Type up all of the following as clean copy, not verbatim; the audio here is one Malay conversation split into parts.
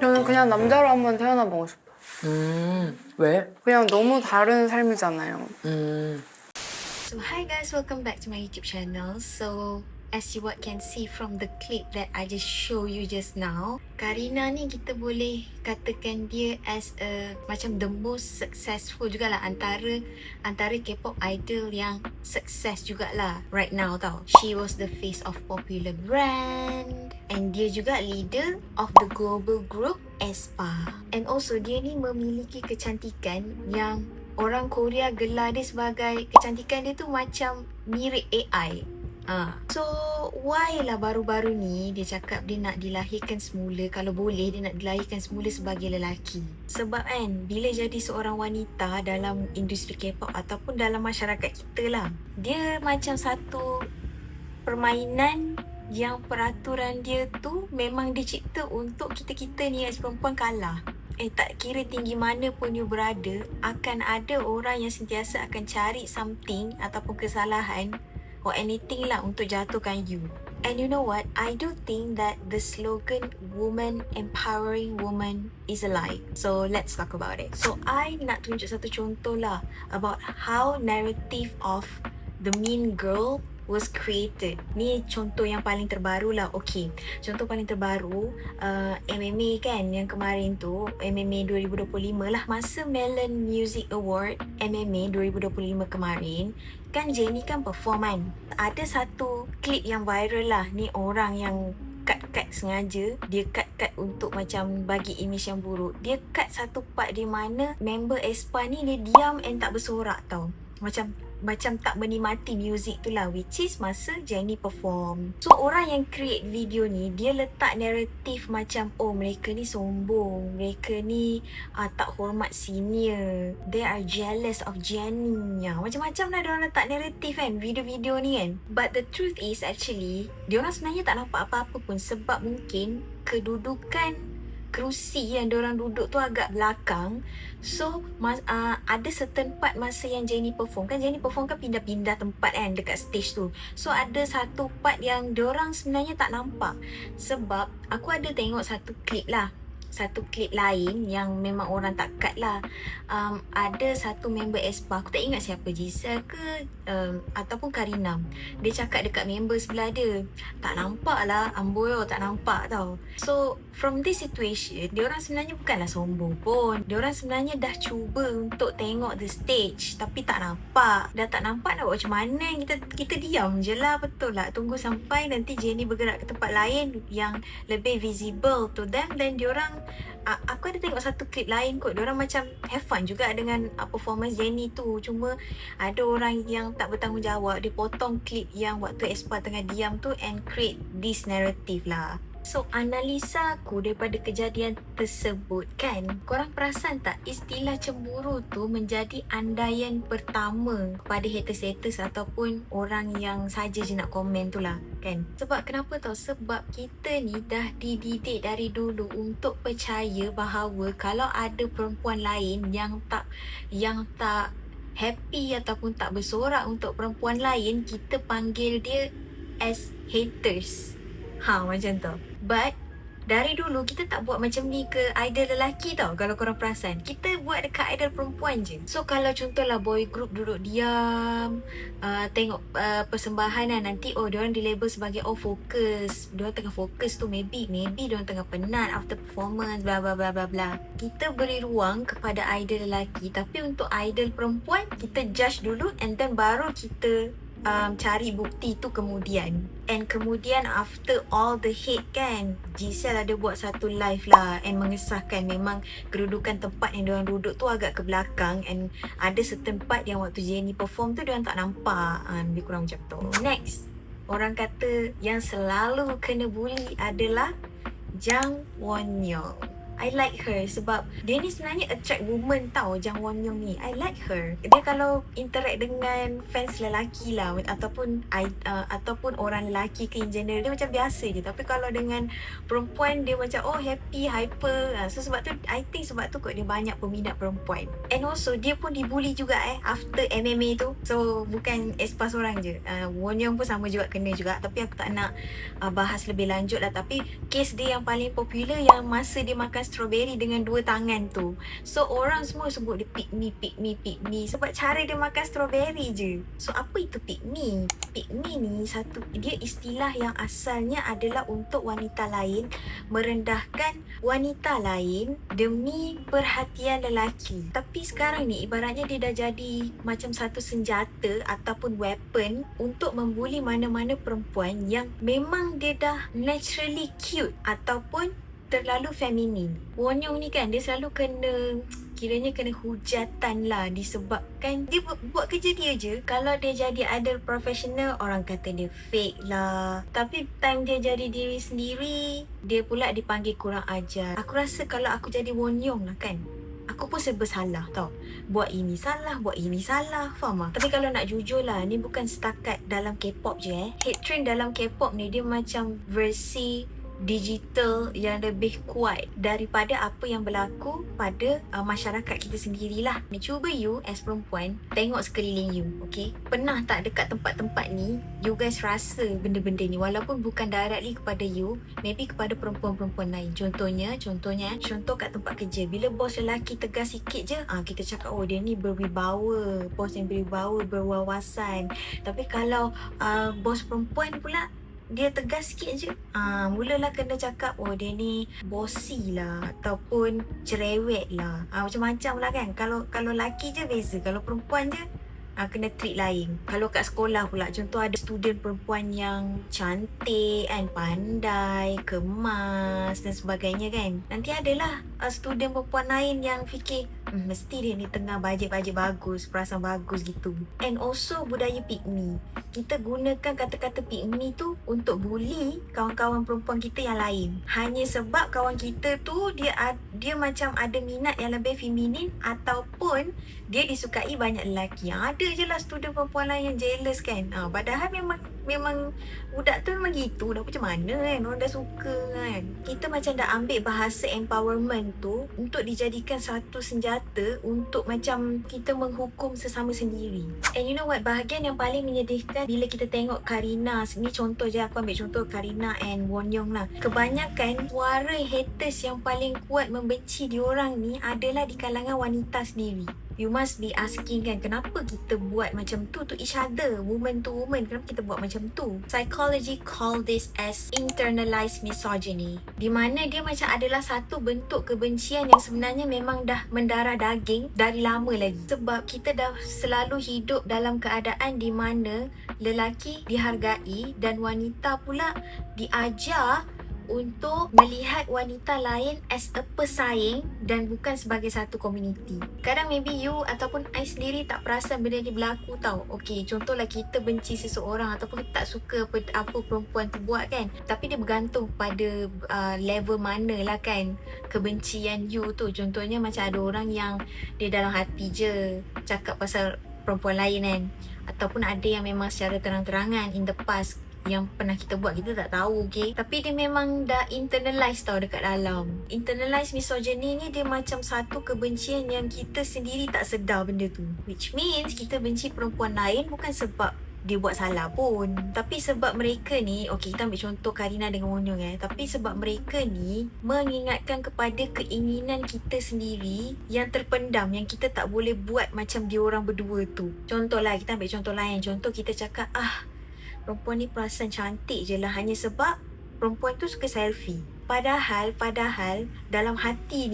저는 그냥 남자로 한번 태어나보고 싶어요. 왜? 그냥 너무 다른 삶이잖아요. So hi guys, welcome back to my YouTube channel. So as you what can see from the clip that I just show you just now, Karina ni kita boleh katakan dia as a macam the most successful jugalah antara K-pop idol yang sukses jugalah right now tau. She was the face of popular brand and dia juga leader of the global group aespa. And also dia ni memiliki kecantikan yang orang Korea gelar dia sebagai kecantikan dia tu macam mirip AI. So why lah baru-baru ni dia cakap dia nak dilahirkan semula, kalau boleh dia nak dilahirkan semula sebagai lelaki. Sebab kan bila jadi seorang wanita dalam industri K-pop ataupun dalam masyarakat kita lah, dia macam satu permainan yang peraturan dia tu memang dicipta untuk kita-kita ni as perempuan kalah. Tak kira tinggi mana pun you berada, akan ada orang yang sentiasa akan cari something ataupun kesalahan or anything lah untuk jatuhkan you. And you know what? I do think that the slogan woman empowering woman is a lie. So let's talk about it. So I nak tunjuk satu contoh lah about how narrative of the mean girl was created. Ni contoh yang paling terbaru lah. Okay, contoh paling terbaru MMA kan yang kemarin tu, MMA 2025 lah, masa Melon Music Award MMA 2025 kemarin kan Jennie kan perform kan. Ada satu klip yang viral lah, ni orang yang cut sengaja, dia cut untuk macam bagi image yang buruk. Dia cut satu part di mana member aespa ni dia diam and tak bersorak tau, macam tak menikmati music tu lah, which is masa Jennie perform. So orang yang create video ni, dia letak naratif macam oh mereka ni sombong, mereka ni tak hormat senior, they are jealous of Jennie. Macam-macam lah diorang letak naratif kan video-video ni kan. But the truth is actually diorang sebenarnya tak nampak apa-apa pun, sebab mungkin kedudukan kerusi yang diorang duduk tu agak belakang. So ada certain part masa yang Jennie perform kan, Jennie perform kan pindah-pindah tempat kan dekat stage tu. So ada satu part yang diorang sebenarnya tak nampak, sebab aku ada tengok satu klip lain yang memang orang tak cut lah. Ada satu member aespa, aku tak ingat siapa, Giselle ke ataupun Karina, dia cakap dekat member sebelah dia, tak nampak lah Amboyo, tak nampak tau. So from this situation, diorang sebenarnya bukanlah sombong pun, diorang sebenarnya dah cuba untuk tengok the stage tapi tak nampak. Dah tak nampak nak buat macam mana, kita diam je lah. Betul lah, tunggu sampai nanti Jennie bergerak ke tempat lain yang lebih visible to them, then diorang aku ada tengok satu klip lain kot, diorang macam have fun juga dengan performance Jennie tu. Cuma ada orang yang tak bertanggungjawab, dia potong klip yang waktu aespa tengah diam tu and create this narrative lah. So analisa aku daripada kejadian tersebut kan, korang perasan tak istilah cemburu tu menjadi andaian pertama kepada haters-haters ataupun orang yang saja je nak komen tu lah kan. Sebab kenapa tau? Sebab kita ni dah dididik dari dulu untuk percaya bahawa kalau ada perempuan lain yang tak happy ataupun tak bersorak untuk perempuan lain, kita panggil dia as haters. Macam tu. But dari dulu kita tak buat macam ni ke idol lelaki tau. Kalau korang perasan, kita buat dekat idol perempuan je. So kalau contohlah boy group duduk diam, tengok persembahan lah, nanti diorang dilabel sebagai fokus, diorang tengah fokus tu, maybe diorang tengah penat after performance, bla bla bla bla bla. Kita beri ruang kepada idol lelaki, tapi untuk idol perempuan kita judge dulu and then baru kita cari bukti tu kemudian. And kemudian after all the hate kan, Giselle ada buat satu live lah and mengesahkan memang kedudukan tempat yang diorang duduk tu agak ke belakang, and ada certain part yang waktu Jennie perform tu diorang tak nampak. Lebih kurang macam tu. Next, orang kata yang selalu kena bully adalah Jang Won-young. I like her sebab dia ni sebenarnya attract woman tau, Jang Won-young ni. I like her. Dia kalau interact dengan fans lelaki lah ataupun orang lelaki ke in general, dia macam biasa je. Tapi kalau dengan perempuan dia macam happy, hyper. So sebab tu I think sebab tu kot dia banyak peminat perempuan. And also dia pun dibully juga after MMA tu. So bukan aespa seorang je, Won-young pun sama juga, kena juga. Tapi aku tak nak bahas lebih lanjut lah. Tapi kes dia yang paling popular yang masa dia makan strawberry dengan dua tangan tu. So orang semua sebut dia pick me, pick me, pick me sebab cara dia makan strawberry je. So apa itu pick me? Pick me ni dia istilah yang asalnya adalah untuk wanita lain merendahkan wanita lain demi perhatian lelaki. Tapi sekarang ni ibaratnya dia dah jadi macam satu senjata ataupun weapon untuk membuli mana-mana perempuan yang memang dia dah naturally cute ataupun terlalu feminin. Won Young ni kan dia selalu kiranya kena hujatan lah disebabkan dia buat kerja dia je. Kalau dia jadi idol profesional, orang kata dia fake lah. Tapi time dia jadi diri sendiri, dia pula dipanggil kurang ajar. Aku rasa kalau aku jadi Won Young lah kan, aku pun serba salah tau. Buat ini salah, buat ini salah, faham tak? Tapi kalau nak jujur lah, ni bukan setakat dalam K-pop je Hate trend dalam K-pop ni dia macam versi digital yang lebih kuat daripada apa yang berlaku pada masyarakat kita sendirilah. Ni cuba you as perempuan tengok sekeliling you, okay? Pernah tak dekat tempat-tempat ni you guys rasa benda-benda ni walaupun bukan directly kepada you, maybe kepada perempuan-perempuan lain. Contoh kat tempat kerja, bila bos lelaki tegas sikit je, kita cakap oh dia ni berwibawa, bos yang berwibawa, berwawasan. Tapi kalau bos perempuan pula dia tegas sikit je, mulalah kena cakap oh dia ni bossy lah ataupun cerewet lah, macam-macam lah kan. Kalau lelaki je beza, kalau perempuan je kena treat lain. Kalau kat sekolah pula, contoh ada student perempuan yang cantik kan, pandai, kemas dan sebagainya kan, nanti adalah student perempuan lain yang fikir mesti dia ni tengah bajet-bajet bagus, perasaan bagus gitu. And also budaya pick me, kita gunakan kata-kata pick me tu untuk bully kawan-kawan perempuan kita yang lain hanya sebab kawan kita tu dia macam ada minat yang lebih feminin ataupun dia disukai banyak lelaki. Ada je lah student perempuan lain yang jealous kan. Padahal memang budak tu memang gitu. Dah macam mana kan, orang dah suka kan. Kita macam dah ambil bahasa empowerment tu untuk dijadikan satu senjata untuk macam kita menghukum sesama sendiri. And you know what, bahagian yang paling menyedihkan bila kita tengok Karina ni, contoh je, aku ambil contoh Karina and Won Young lah. Kebanyakan suara haters yang paling kuat membenci diorang ni adalah di kalangan wanita sendiri. You must be asking kan, kenapa kita buat macam tu to each other, woman to woman, kenapa kita buat macam tu? Psychology call this as internalized misogyny, di mana dia macam adalah satu bentuk kebencian yang sebenarnya memang dah mendarah daging dari lama lagi. Sebab kita dah selalu hidup dalam keadaan di mana lelaki dihargai dan wanita pula diajar untuk melihat wanita lain as a pesaing dan bukan sebagai satu komuniti. Kadang maybe you ataupun I sendiri tak perasan benda ni berlaku tau. Okay, contohlah kita benci seseorang ataupun kita tak suka apa perempuan tu buat kan, tapi dia bergantung pada level mana lah kan kebencian you tu. Contohnya macam ada orang yang dia dalam hati je cakap pasal perempuan lain kan, ataupun ada yang memang secara terang-terangan in the past yang pernah kita buat, kita tak tahu, okay? Tapi dia memang dah internalize tau dekat dalam. Internalize misogyny ni dia macam satu kebencian yang kita sendiri tak sedar benda tu. Which means kita benci perempuan lain bukan sebab dia buat salah pun, tapi sebab mereka ni, okay, kita ambil contoh Karina dengan Won Young tapi sebab mereka ni mengingatkan kepada keinginan kita sendiri yang terpendam, yang kita tak boleh buat macam diorang berdua tu. Contohlah, kita ambil contoh lain. Contoh kita cakap, perempuan ni perasan cantik je lah hanya sebab perempuan tu suka selfie. Padahal dalam hati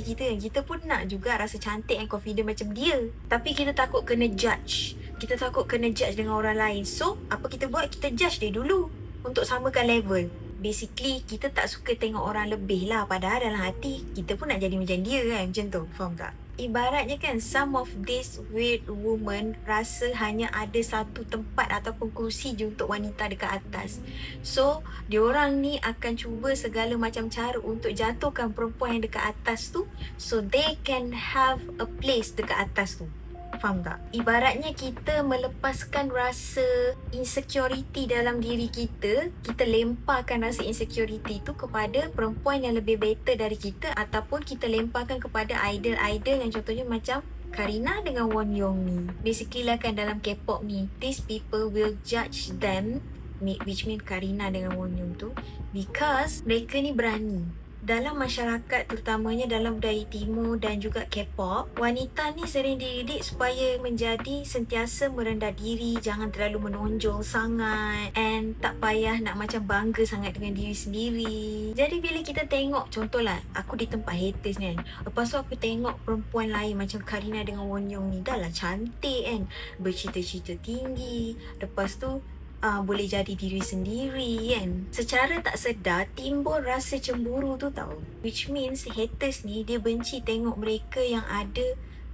kita yang kita pun nak juga rasa cantik and confident macam dia. Tapi kita takut kena judge. Kita takut kena judge dengan orang lain. So, apa kita buat? Kita judge dia dulu untuk samakan level. Basically, kita tak suka tengok orang lebih lah. Padahal dalam hati, kita pun nak jadi macam dia kan. Macam tu, faham tak? Ibaratnya kan, some of these weird women rasa hanya ada satu tempat ataupun kursi je untuk wanita dekat atas. So, diorang ni akan cuba segala macam cara untuk jatuhkan perempuan yang dekat atas tu, so they can have a place dekat atas tu. Faham tak? Ibaratnya kita melepaskan rasa insecurity dalam diri kita, kita lemparkan rasa insecurity tu kepada perempuan yang lebih better dari kita, ataupun kita lemparkan kepada idol-idol yang contohnya macam Karina dengan Won Young ni. Basically lah kan dalam K-pop ni, these people will judge them, which mean Karina dengan Won Young tu, because mereka ni berani. dalam masyarakat, terutamanya dalam budaya timur dan juga K-pop, wanita ni sering dididik supaya menjadi sentiasa merendah diri, jangan terlalu menonjol sangat, and tak payah nak macam bangga sangat dengan diri sendiri. Jadi bila kita tengok, contohlah aku di tempat haters ni kan, lepas tu aku tengok perempuan lain macam Karina dengan Won Young ni, dah lah cantik kan, bercita-cita tinggi, lepas tu boleh jadi diri sendiri kan. Secara tak sedar timbul rasa cemburu tu tau. Which means haters ni dia benci tengok mereka yang ada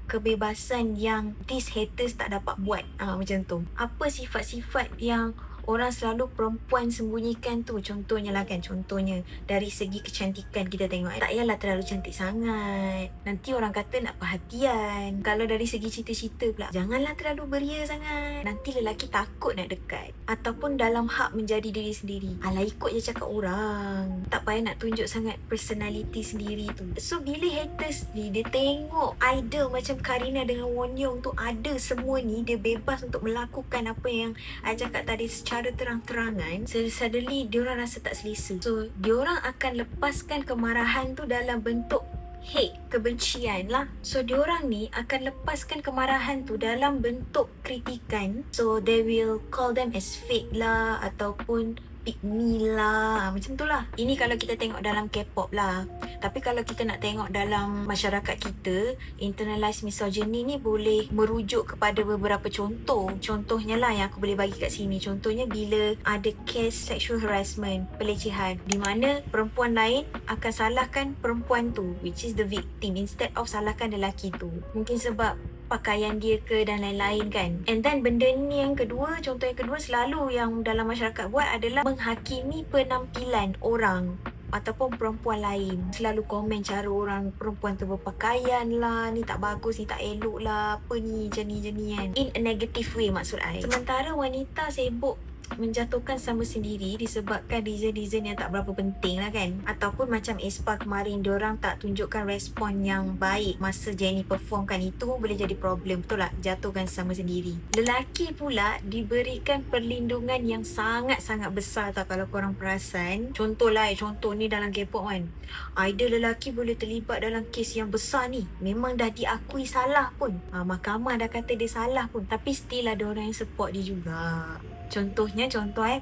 kebebasan yang these haters tak dapat buat. Macam tu. Apa sifat-sifat yang orang selalu perempuan sembunyikan tu? Contohnya lah kan, contohnya dari segi kecantikan kita tengok, tak payahlah terlalu cantik sangat, nanti orang kata nak perhatian. Kalau dari segi cita-cita pula, janganlah terlalu beria sangat, nanti lelaki takut nak dekat. Ataupun dalam hak menjadi diri sendiri, alah ikut je cakap orang, tak payah nak tunjuk sangat personality sendiri tu. So bila haters ni dia tengok idol macam Karina dengan Won Young tu ada semua ni, dia bebas untuk melakukan apa yang I cakap tadi secara terang-terangan, suddenly diorang rasa tak selesa. So diorang akan lepaskan kemarahan tu dalam bentuk hate, kebencian lah. So diorang ni akan lepaskan kemarahan tu dalam bentuk kritikan. So they will call them as fake lah, ataupun pick me lah, macam tu lah. Ini kalau kita tengok dalam K-pop lah. Tapi kalau kita nak tengok dalam masyarakat kita, internalized misogyny ni boleh merujuk kepada beberapa contoh. Contohnya lah yang aku boleh bagi kat sini. Contohnya bila ada case sexual harassment, pelecehan, di mana perempuan lain akan salahkan perempuan tu, which is the victim, instead of salahkan lelaki tu. Mungkin sebab pakaian dia ke dan lain-lain kan. And then benda ni yang kedua, contoh yang kedua selalu yang dalam masyarakat buat adalah menghakimi penampilan orang ataupun perempuan lain. Selalu komen cara orang perempuan tu berpakaian lah, ni tak bagus, ni tak elok lah, apa ni, macam ni kan. In a negative way maksud I. Sementara wanita sibuk menjatuhkan sama sendiri disebabkan reason-reason yang tak berapa penting lah kan. Ataupun macam aespa kemarin, diorang tak tunjukkan respon yang baik masa Jennie performkan, itu pun boleh jadi problem. Betul tak? Jatuhkan sama sendiri. Lelaki pula diberikan perlindungan yang sangat-sangat besar tau kalau korang perasan. Contoh ni dalam K-pop kan, idol lelaki boleh terlibat dalam kes yang besar ni, memang dah diakui salah pun, mahkamah dah kata dia salah pun, tapi still ada orang yang support dia juga. Contohnya,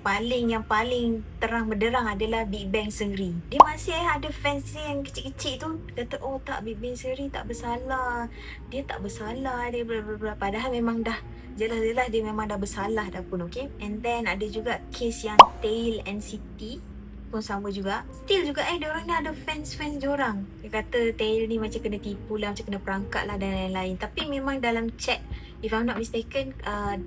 paling terang benderang adalah Big Bang Seungri. Dia masih ada fans dia yang kecil-kecil tu kata, oh tak, Big Bang Seungri tak bersalah, dia tak bersalah, dia bla bla bla. Padahal memang dah jelas-jelas dia memang dah bersalah dah pun, okay. And then ada juga kes yang Tail NCT pun sama juga. Still juga diorang ni ada fans diorang. Dia kata Tail ni macam kena tipu lah, macam kena perangkat lah dan lain-lain. Tapi memang dalam chat, if I'm not mistaken,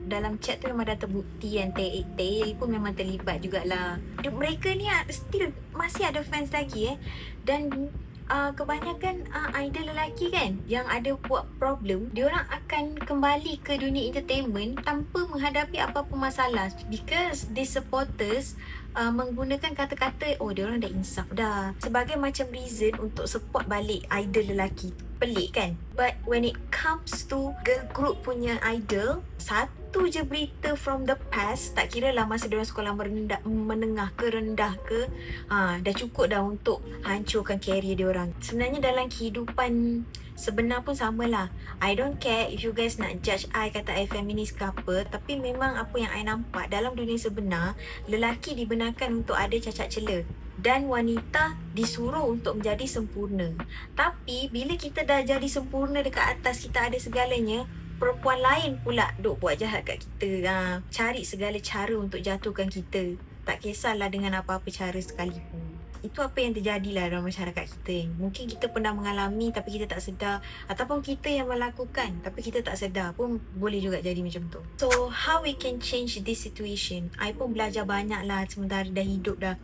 dalam chat tu memang dah terbukti kan Tail pun memang terlibat jugalah. Mereka ni still masih ada fans lagi dan kebanyakan idol lelaki kan yang ada buat problem, diorang akan kembali ke dunia entertainment tanpa menghadapi apa-apa masalah, because the supporters menggunakan kata-kata, oh diorang dah insaf dah, sebagai macam reason untuk support balik idol lelaki. Pelik kan? But when it comes to girl group punya idol, satu je berita from the past, tak kira lah masa diorang sekolah menengah ke rendah ke, dah cukup dah untuk hancurkan career diorang. Sebenarnya dalam kehidupan sebenar pun samalah. I don't care if you guys nak judge I, kata I feminis ke apa, tapi memang apa yang I nampak dalam dunia sebenar, lelaki dibenarkan untuk ada cacat celah dan wanita disuruh untuk menjadi sempurna. Tapi bila kita dah jadi sempurna dekat atas, kita ada segalanya, perempuan lain pula duk buat jahat kat kita, cari segala cara untuk jatuhkan kita, tak kisahlah dengan apa-apa cara sekalipun. Itu apa yang terjadi lah dalam masyarakat kita. Mungkin kita pernah mengalami tapi kita tak sedar, ataupun kita yang melakukan tapi kita tak sedar pun boleh juga jadi macam tu. So how we can change this situation? I pun belajar banyak lah sementara dah hidup dah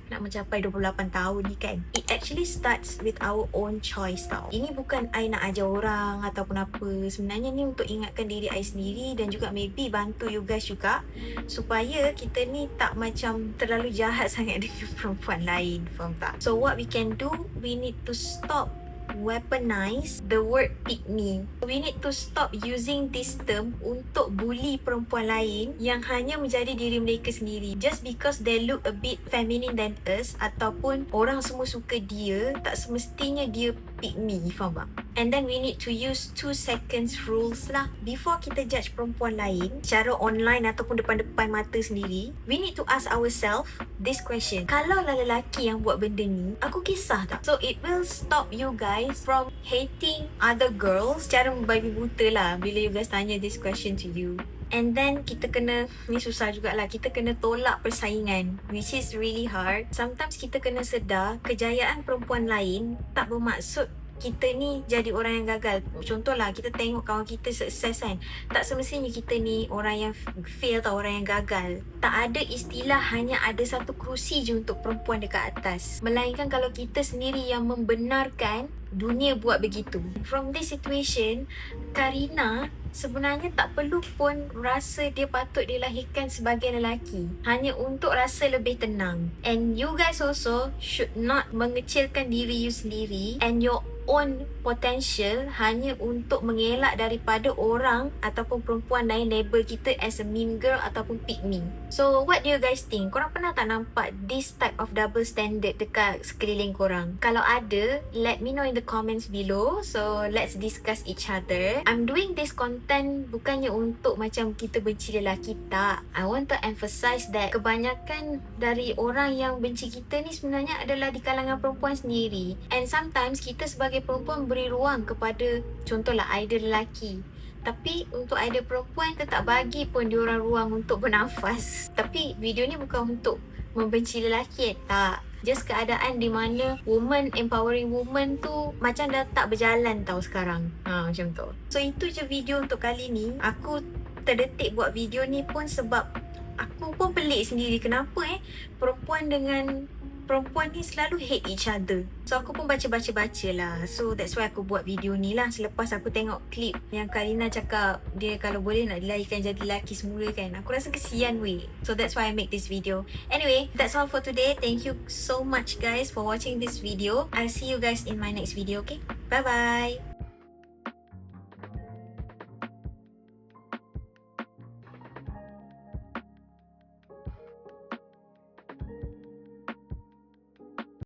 nak mencapai 28 tahun ni kan. It actually starts with our own choice tau. Ini bukan I nak ajar orang ataupun apa. Sebenarnya ni untuk ingatkan diri I sendiri dan juga maybe bantu you guys juga, supaya kita ni tak macam terlalu jahat sangat dengan perempuan lain, faham tak? So what we can do, we need to stop weaponize the word pick me. We need to stop using this term untuk bully perempuan lain yang hanya menjadi diri mereka sendiri. Just because they look a bit feminine than us ataupun orang semua suka dia, tak semestinya dia pick me, faham tak? And then we need to use 2 seconds rules lah. Before kita judge perempuan lain secara online ataupun depan-depan mata sendiri, we need to ask ourselves this question. Kalau lah lelaki yang buat benda ni, aku kisah tak? So it will stop you guys from hating other girls secara membabi buta lah bila you guys tanya this question to you. And then kita kena, ni susah jugalah, kita kena tolak persaingan, which is really hard. Sometimes kita kena sedar kejayaan perempuan lain tak bermaksud kita ni jadi orang yang gagal. Contohlah, kita tengok kawan kita sukses kan, tak semestinya kita ni orang yang fail atau orang yang gagal. Tak ada istilah hanya ada satu kerusi je untuk perempuan dekat atas, melainkan kalau kita sendiri yang membenarkan dunia buat begitu. From this situation, Karina sebenarnya tak perlu pun rasa dia patut dilahirkan sebagai lelaki, hanya untuk rasa lebih tenang. And you guys also should not mengecilkan diri you sendiri and your own potential hanya untuk mengelak daripada orang ataupun perempuan lain label kita as a mean girl ataupun pick me. So what do you guys think? Korang pernah tak nampak this type of double standard dekat sekeliling korang? Kalau ada, let me know in the comments below. So let's discuss each other. I'm doing this content bukannya untuk macam kita benci lelaki, tak. I want to emphasize that kebanyakan dari orang yang benci kita ni sebenarnya adalah di kalangan perempuan sendiri. And sometimes kita sebagai perempuan beri ruang kepada contohlah idol lelaki, tapi untuk idol perempuan kita tak bagi pun diorang ruang untuk bernafas. Tapi video ni bukan untuk membenci lelaki, tak. Just keadaan di mana woman, empowering woman tu macam dah tak berjalan tau sekarang. Macam tu. So itu je video untuk kali ni. Aku terdetik buat video ni pun sebab aku pun pelik sendiri kenapa perempuan dengan perempuan ni selalu hate each other. So aku pun baca-baca lah. So that's why aku buat video ni lah. Selepas aku tengok klip yang Karina cakap dia kalau boleh nak dilahirkan jadi lelaki semula kan, aku rasa kesian weh. So that's why I make this video. Anyway, that's all for today. Thank you so much guys for watching this video. I'll see you guys in my next video, okay? Bye bye.